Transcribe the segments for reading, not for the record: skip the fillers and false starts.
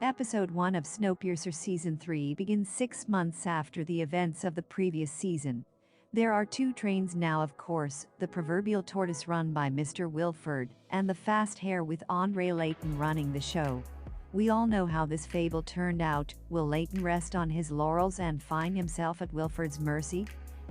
Episode 1 of Snowpiercer Season 3 begins 6 months after the events of the previous season. There are two trains now, of course, the proverbial tortoise run by Mr. Wilford, and the fast hare with Andre Layton running the show. We all know how this fable turned out. Will Layton rest on his laurels and find himself at Wilford's mercy?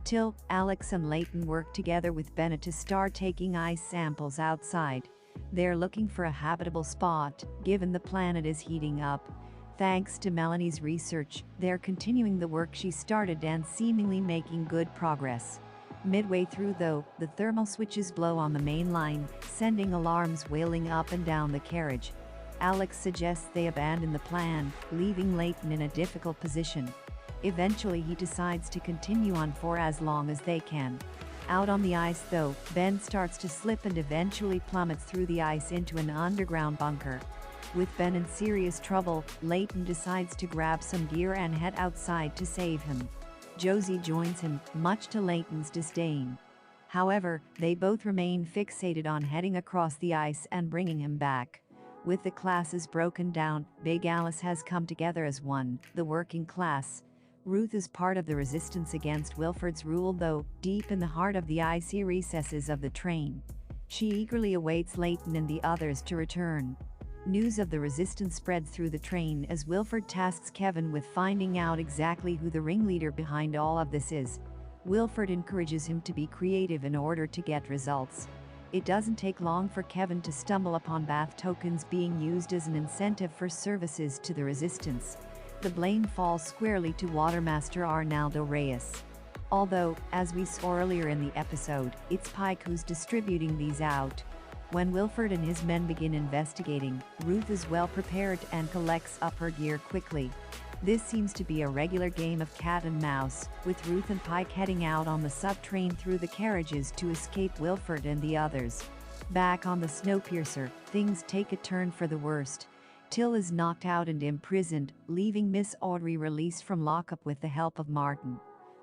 Till, Alex and Layton work together with Bennett to start taking ice samples outside. They're looking for a habitable spot, given the planet is heating up. Thanks to Melanie's research, they're continuing the work she started and seemingly making good progress. Midway through though, the thermal switches blow on the main line, sending alarms wailing up and down the carriage. Alex suggests they abandon the plan, leaving Layton in a difficult position. Eventually he decides to continue on for as long as they can. Out on the ice though, Ben starts to slip and eventually plummets through the ice into an underground bunker. With Ben in serious trouble, Layton decides to grab some gear and head outside to save him. Josie joins him, much to Layton's disdain. However, they both remain fixated on heading across the ice and bringing him back. With the classes broken down, Big Alice has come together as one, the working class. Ruth is part of the resistance against Wilford's rule though, deep in the heart of the icy recesses of the train. She eagerly awaits Layton and the others to return. News of the resistance spreads through the train as Wilford tasks Kevin with finding out exactly who the ringleader behind all of this is. Wilford encourages him to be creative in order to get results. It doesn't take long for Kevin to stumble upon bath tokens being used as an incentive for services to the resistance. The blame falls squarely to Watermaster Arnaldo Reyes. Although, as we saw earlier in the episode, it's Pike who's distributing these out. When Wilford and his men begin investigating, Ruth is well prepared and collects up her gear quickly. This seems to be a regular game of cat and mouse, with Ruth and Pike heading out on the sub-train through the carriages to escape Wilford and the others. Back on the Snowpiercer, things take a turn for the worst. Till is knocked out and imprisoned, leaving Miss Audrey released from lockup with the help of Martin.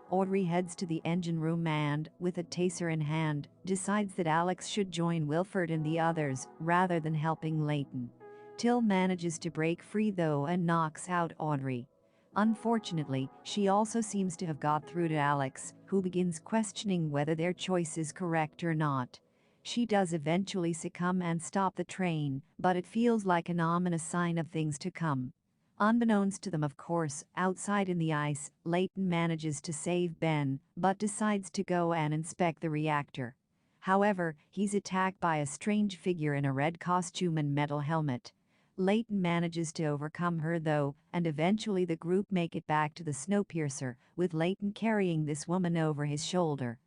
Audrey heads to the engine room and, with a taser in hand, decides that Alex should join Wilford and the others, rather than helping Layton. Till manages to break free though and knocks out Audrey. Unfortunately, she also seems to have got through to Alex, who begins questioning whether their choice is correct or not. She does eventually succumb and stop the train, but it feels like an ominous sign of things to come. Unbeknownst to them, of course, outside in the ice, Layton manages to save Ben, but decides to go and inspect the reactor. However, he's attacked by a strange figure in a red costume and metal helmet. Layton manages to overcome her though, and eventually the group make it back to the Snowpiercer, with Layton carrying this woman over his shoulder.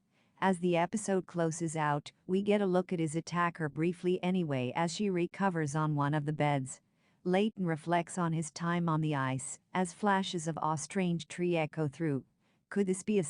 As the episode closes out, we get a look at his attacker briefly anyway as she recovers on one of the beds. Layton reflects on his time on the ice, as flashes of awe strange tree echo through. Could this be a